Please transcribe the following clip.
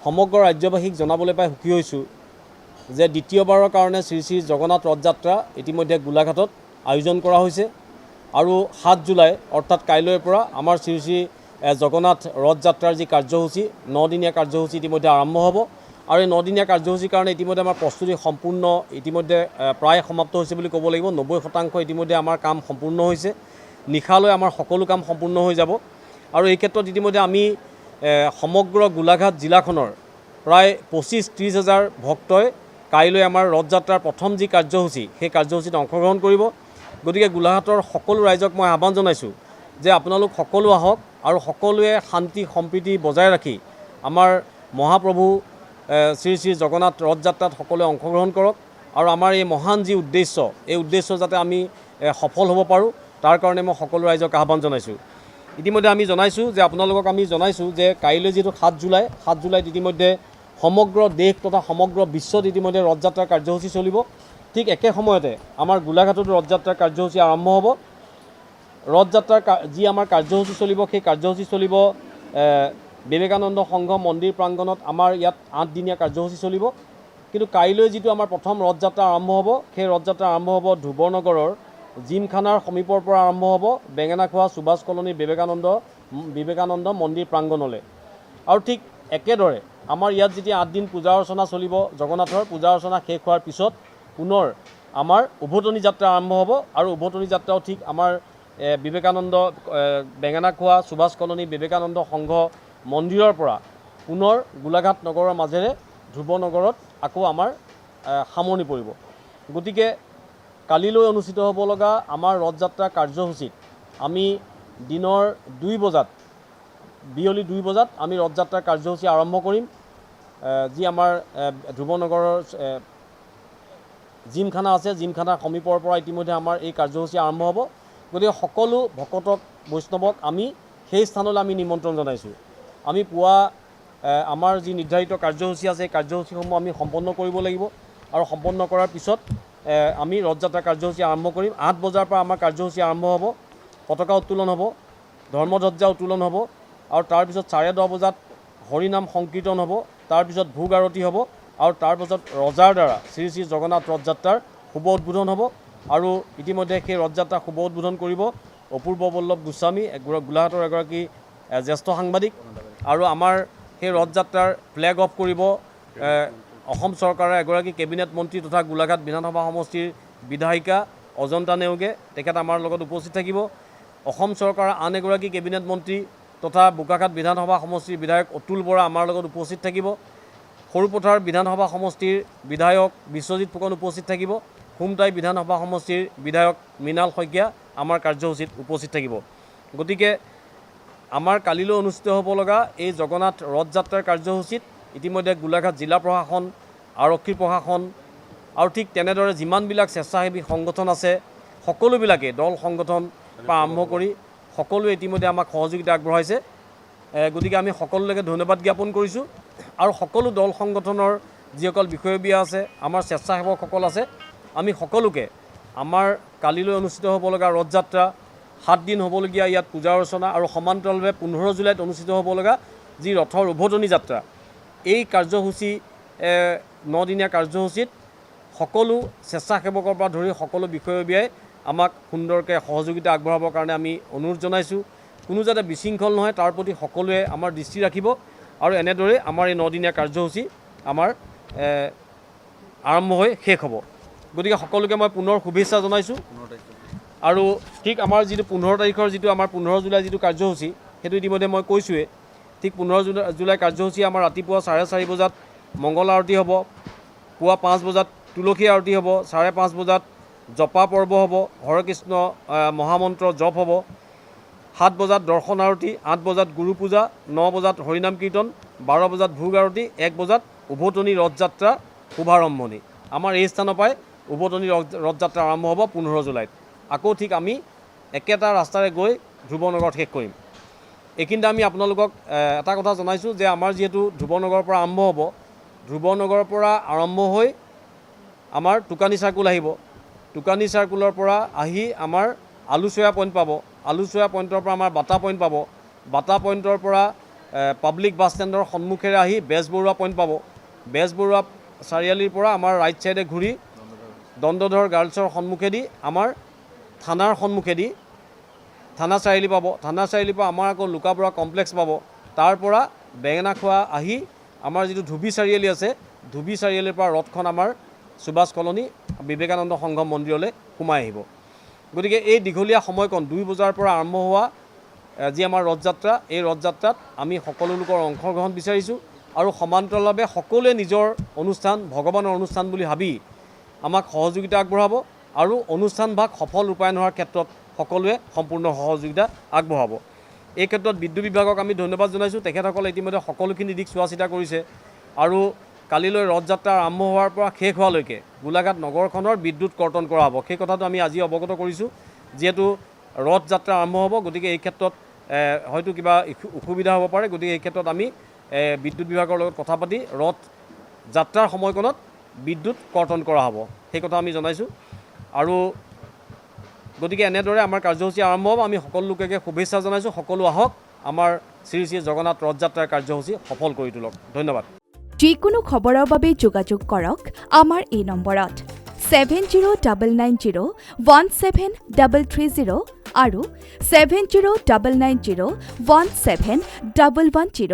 সমগ্ৰ ৰাজ্যবাসীক জনাবলৈ পাই সুখী হৈছোঁ যে দ্বিতীয়বাৰৰ কাৰণে শ্ৰী শ্ৰী জগন্নাথ ৰথযাত্ৰা ইতিমধ্যে গোলাঘাটত আয়োজন কৰা হৈছে আৰু 7 জুলাই অৰ্থাৎ কাইলৈৰ পৰা আমাৰ শ্ৰী শ্ৰী জগন্নাথ ৰথযাত্ৰাৰ যি কাৰ্যসূচী 9 দিনীয়া কাৰ্যসূচী ইতিমধ্যে আৰম্ভ হ'ব আৰু এই 9 দিনীয়া কাৰ্যসূচীৰ কাৰণে ইতিমধ্যে আমাৰ প্ৰস্তুতি সম্পূৰ্ণ ইতিমধ্যে প্ৰায় সমাপ্ত হৈছে বুলি ক'ব লাগিব 90% ইতিমধ্যে আমাৰ কাম সম্পূৰ্ণ হৈছে নিশালৈ আমাৰ সকলো কাম সম্পূৰ্ণ হৈ যাব আৰু এই ক্ষেত্ৰত ইতিমধ্যে আমি সমগ্ৰ গোলাঘাট জিলাখনৰ প্ৰায় 25-30 হাজাৰ ভক্তই কাইলৈ আমাৰ ৰথযাত্ৰাৰ প্ৰথম যি কাৰ্যসূচী সেই কাৰ্যসূচীত অংশগ্ৰহণ কৰিব গতিকে গোলাঘাটৰ সকলো ৰাইজক মই আহ্বান জনাইছোঁ যে আপোনালোক সকলো আহক আৰু সকলোৱে শান্তি সম্প্ৰীতি বজাই ৰাখি আমাৰ মহাপ্ৰভু শ্ৰী শ্ৰী জগন্নাথ ৰথযাত্ৰাত সকলোৱে অংশগ্ৰহণ কৰক আৰু আমাৰ এই মহান যি উদ্দেশ্য এই উদ্দেশ্য যাতে আমি সফল হ'ব পাৰোঁ তাৰ কাৰণে মই সকলো ৰাইজক আহ্বান জনাইছোঁ ইতিমধ্যে আমি জনাইছোঁ যে আপোনালোকক আমি জনাইছোঁ যে কাইলৈ যিটো 7 জুলাইত ইতিমধ্যে সমগ্ৰ দেশ তথা সমগ্ৰ বিশ্বত ইতিমধ্যে ৰথযাত্ৰাৰ কাৰ্যসূচী চলিব ঠিক একে সময়তে আমাৰ গোলাঘাটতো ৰথযাত্ৰাৰ কাৰ্যসূচী আৰম্ভ হ'ব ৰথযাত্ৰাৰ যি আমাৰ কাৰ্যসূচী চলিব সেই কাৰ্যসূচী চলিব বিবেকানন্দ সংঘ মন্দিৰ প্ৰাংগণত আমাৰ ইয়াত 8 দিনীয়া কাৰ্যসূচী চলিব কিন্তু কাইলৈ যিটো আমাৰ প্ৰথম ৰথযাত্ৰা আৰম্ভ হ'ব সেই ৰথযাত্ৰা আৰম্ভ হ'ব ধুবৰনগৰৰ জিমখানাৰ সমীপৰ পৰা আৰম্ভ হ'ব বেঙেনাখোৱা সুভাষ কলনী বিবেকানন্দ মন্দিৰ প্ৰাংগণলৈ আৰু ঠিক একেদৰে আমাৰ ইয়াত যেতিয়া 8 দিন পূজা অৰ্চনা চলিব জগন্নাথৰ পূজা অৰ্চনা শেষ হোৱাৰ পিছত পুনৰ আমাৰ উভতনি যাত্ৰা আৰম্ভ হ'ব আৰু উভতনি যাত্ৰাও ঠিক আমাৰ বিবেকানন্দ বেঙেনাখোৱা সুভাষ কলনী বিবেকানন্দ সংঘ মন্দিৰৰ পৰা পুনৰ গোলাঘাট নগৰৰ মাজেৰে ধ্ৰুৱনগৰত আকৌ আমাৰ সামৰণি পৰিব গতিকে কালিলৈ অনুষ্ঠিত হ'ব লগা আমাৰ ৰথযাত্ৰা কাৰ্যসূচীত আমি দিনৰ 2 বজাত বিয়লি 2 বজাত আমি ৰথযাত্ৰাৰ কাৰ্যসূচী আৰম্ভ কৰিম যি আমাৰ ধ্ৰুৱনগৰৰ জিমখানা আছে জিমখানাৰ সমীপৰ পৰা ইতিমধ্যে আমাৰ এই কাৰ্যসূচী আৰম্ভ হ'ব গতিকে সকলো ভকতক বৈষ্ণৱক আমি সেই স্থানলৈ আমি নিমন্ত্ৰণ জনাইছোঁ আমি পুৱা আমাৰ যি নিৰ্ধাৰিত কাৰ্যসূচী আছে কাৰ্যসূচীসমূহ আমি সম্পন্ন কৰিব লাগিব আৰু সম্পন্ন কৰাৰ পিছত আমি ৰথযাত্ৰা কাৰ্যসূচী আৰম্ভ কৰিম 8 বজাৰ পৰা আমাৰ কাৰ্যসূচী আৰম্ভ হ'ব পতাকা উত্তোলন হ'ব ধৰ্মধ্বজা উত্তোলন হ'ব আৰু তাৰপিছত 10:30 বজাত হৰিনাম সংকীৰ্তন হ'ব তাৰপিছত ভোগ আৰতি হ'ব আৰু তাৰপিছত ৰজাৰ দ্বাৰা শ্ৰী শ্ৰী জগন্নাথ ৰথযাত্ৰাৰ শুভ উদ্বোধন হ'ব আৰু ইতিমধ্যে সেই ৰথযাত্ৰা শুভ উদ্বোধন কৰিব অপূৰ্ব বল্লভ গোস্বামী গোলাঘাটৰ এগৰাকী জ্যেষ্ঠ সাংবাদিক আৰু আমাৰ সেই ৰথযাত্ৰাৰ ফ্লেগ অফ কৰিব অসম চৰকাৰৰ এগৰাকী কেবিনেট মন্ত্ৰী তথা গোলাঘাট বিধানসভা সমষ্টিৰ বিধায়িকা অজন্তা নেওগে তেখেত আমাৰ লগত উপস্থিত থাকিব অসম চৰকাৰৰ আন এগৰাকী কেবিনেট মন্ত্ৰী তথা বোকাখাট বিধানসভা সমষ্টিৰ বিধায়ক অতুল বৰা আমাৰ লগত উপস্থিত থাকিব সৰুপথাৰ বিধানসভা সমষ্টিৰ বিধায়ক বিশ্বজিৎ ফুকন উপস্থিত থাকিব খুমটাই বিধানসভা সমষ্টিৰ বিধায়ক মৃণাল শইকীয়া আমাৰ কাৰ্যসূচীত উপস্থিত থাকিব গতিকে আমাৰ কালিলৈ অনুষ্ঠিত হ'ব লগা এই জগন্নাথ ৰথযাত্ৰাৰ কাৰ্যসূচীত ইতিমধ্যে গোলাঘাট জিলা প্ৰশাসন আৰক্ষী প্ৰশাসন আৰু ঠিক তেনেদৰে যিমানবিলাক স্বেচ্ছাসেৱী সংগঠন আছে সকলোবিলাকে দল সংগঠন পৰা আৰম্ভ কৰি সকলোৱে ইতিমধ্যে আমাক সহযোগিতা আগবঢ়াইছে গতিকে আমি সকলোলৈকে ধন্যবাদ জ্ঞাপন কৰিছোঁ আৰু সকলো দল সংগঠনৰ যিসকল বিষয়ববীয়া আছে আমাৰ স্বেচ্ছাসেৱকসকল আছে আমি সকলোকে আমাৰ কালিলৈ অনুষ্ঠিত হ'ব লগা ৰথযাত্ৰা 7 দিন হ'বলগীয়া ইয়াত পূজা অৰ্চনা আৰু সমান্তৰালভাৱে 15 জুলাইত অনুষ্ঠিত হ'ব লগা যি ৰথৰ উভতনি যাত্ৰা এই কাৰ্যসূচী 9 দিনীয়া কাৰ্যসূচীত সকলো স্বেচ্ছাসেৱকৰ পৰা ধৰি সকলো বিষয়ববীয়াই আমাক সুন্দৰকৈ সহযোগিতা আগবঢ়াবৰ কাৰণে আমি অনুৰোধ জনাইছোঁ কোনো যাতে বিশৃংখল নহয় তাৰ প্ৰতি সকলোৱে আমাৰ দৃষ্টি ৰাখিব আৰু এনেদৰে আমাৰ এই 9 দিনীয়া কাৰ্যসূচী আমাৰ আৰম্ভ হৈ শেষ হ'ব গতিকে সকলোকে মই পুনৰ শুভেচ্ছা জনাইছোঁ আৰু ঠিক আমাৰ যিটো 15 তাৰিখৰ যিটো আমাৰ 15 জুলাই যিটো কাৰ্যসূচী সেইটো ইতিমধ্যে মই কৈছোঁৱেই ঠিক 15 জুলাই কাৰ্যসূচী আমাৰ ৰাতিপুৱা 4:30 বজাত মংগল আৰতি হ'ব পুৱা 5 বজাত তুলসী আৰতি হ'ব 5:30 বজাত জপা পৰ্ব হ'ব হৰে কৃষ্ণ মহামন্ত্ৰ জপ হ'ব 7 বজাত দৰ্শন আৰতি 8 বজাত গুৰু পূজা 9 বজাত হৰিনাম কীৰ্তন 12 বজাত ভোগ আৰতি 1 বজাত উভতনি ৰথযাত্ৰা শুভাৰম্ভণি আমাৰ এই স্থানৰ পৰাই উভতনি ৰথযাত্ৰা আৰম্ভ হ'ব 15 জুলাইত আকৌ ঠিক আমি একেটা ৰাস্তাৰে গৈ ধ্ৰুৱনগৰত শেষ কৰিম এইখিনিতে আমি আপোনালোকক এটা কথা জনাইছোঁ যে আমাৰ যিহেতু ধ্ৰুৱনগৰৰ পৰা আৰম্ভ হ'ব ধ্ৰুৱনগৰৰ পৰা আৰম্ভ হৈ আমাৰ টুকানী চাৰ্কুল আহিব টুকানী চাৰ্কুলৰ পৰা আহি আমাৰ আলুচয়া পইণ্ট পাব আলুচয়া পইণ্টৰ পৰা আমাৰ বাটা পইণ্ট পাব বাটা পইণ্টৰ পৰা পাব্লিক বাছ ষ্টেণ্ডৰ সন্মুখেৰে আহি বেজবৰুৱা পইণ্ট পাব। বেজবৰুৱা চাৰিআলিৰ পৰা আমাৰ ৰাইট ছাইডে ঘূৰি দণ্ডধৰ গাৰ্লছৰ সন্মুখেদি আমাৰ থানাৰ সন্মুখেদি থানা চাৰিআলি পাব। থানা চাৰিআলিৰ পৰা আমাৰ আকৌ লুকাবৰা কমপ্লেক্স পাব। তাৰ পৰা বেঙেনাখোৱা আহি আমাৰ যিটো ধুবি চাৰিআলি আছে, ধুবি চাৰিআলিৰ পৰা ৰথখন আমাৰ সুভাষ কলনী বিবেকানন্দ সংঘম মন্দিৰলৈ সোমাই আহিব। গতিকে এই দীঘলীয়া সময়কণ 2 বজাৰ পৰা আৰম্ভ হোৱা যি আমাৰ ৰথযাত্ৰা, এই ৰথযাত্ৰাত আমি সকলো লোকৰ অংশগ্ৰহণ বিচাৰিছোঁ আৰু সমান্তৰালভাৱে সকলোৱে নিজৰ অনুষ্ঠান ভগৱানৰ অনুষ্ঠান বুলি ভাবি আমাক সহযোগিতা আগবঢ়াব আৰু অনুষ্ঠানভাগ সফল ৰূপায়ণ হোৱাৰ ক্ষেত্ৰত সকলোৱে সম্পূৰ্ণ সহযোগিতা আগবঢ়াব। এই ক্ষেত্ৰত বিদ্যুৎ বিভাগক আমি ধন্যবাদ জনাইছোঁ। তেখেতসকলে ইতিমধ্যে সকলোখিনি দিশ চোৱা চিতা কৰিছে আৰু কালিলৈ ৰথযাত্ৰা আৰম্ভ হোৱাৰ পৰা শেষ হোৱালৈকে গোলাঘাট নগৰখনৰ বিদ্যুৎ কৰ্তন কৰা হ'ব। সেই কথাটো আমি আজি অৱগত কৰিছোঁ। যিহেতু ৰথযাত্ৰা আৰম্ভ হ'ব, গতিকে এই ক্ষেত্ৰত হয়তো কিবা অসুবিধা হ'ব পাৰে। গতিকে এই ক্ষেত্ৰত আমি বিদ্যুৎ বিভাগৰ লগত কথা পাতি ৰথ যাত্ৰাৰ সময়কণত বিদ্যুৎ কৰ্তন কৰা হ'ব, সেই কথা আমি জনাইছোঁ। আৰু গতিকে এনেদৰে আমাৰ কাৰ্যসূচী আৰম্ভ হ'ব। আমি সকলো লোককে শুভেচ্ছা জনাইছোঁ। সকলো আহক, আমাৰ শ্ৰী শ্ৰী জগন্নাথ ৰথযাত্ৰাৰ কাৰ্যসূচী সফল কৰি তোলক। ধন্যবাদ। যিকোনো খবৰৰ বাবে যোগাযোগ কৰক আমাৰ এই নম্বৰত 7099017330 আৰু 7099017110।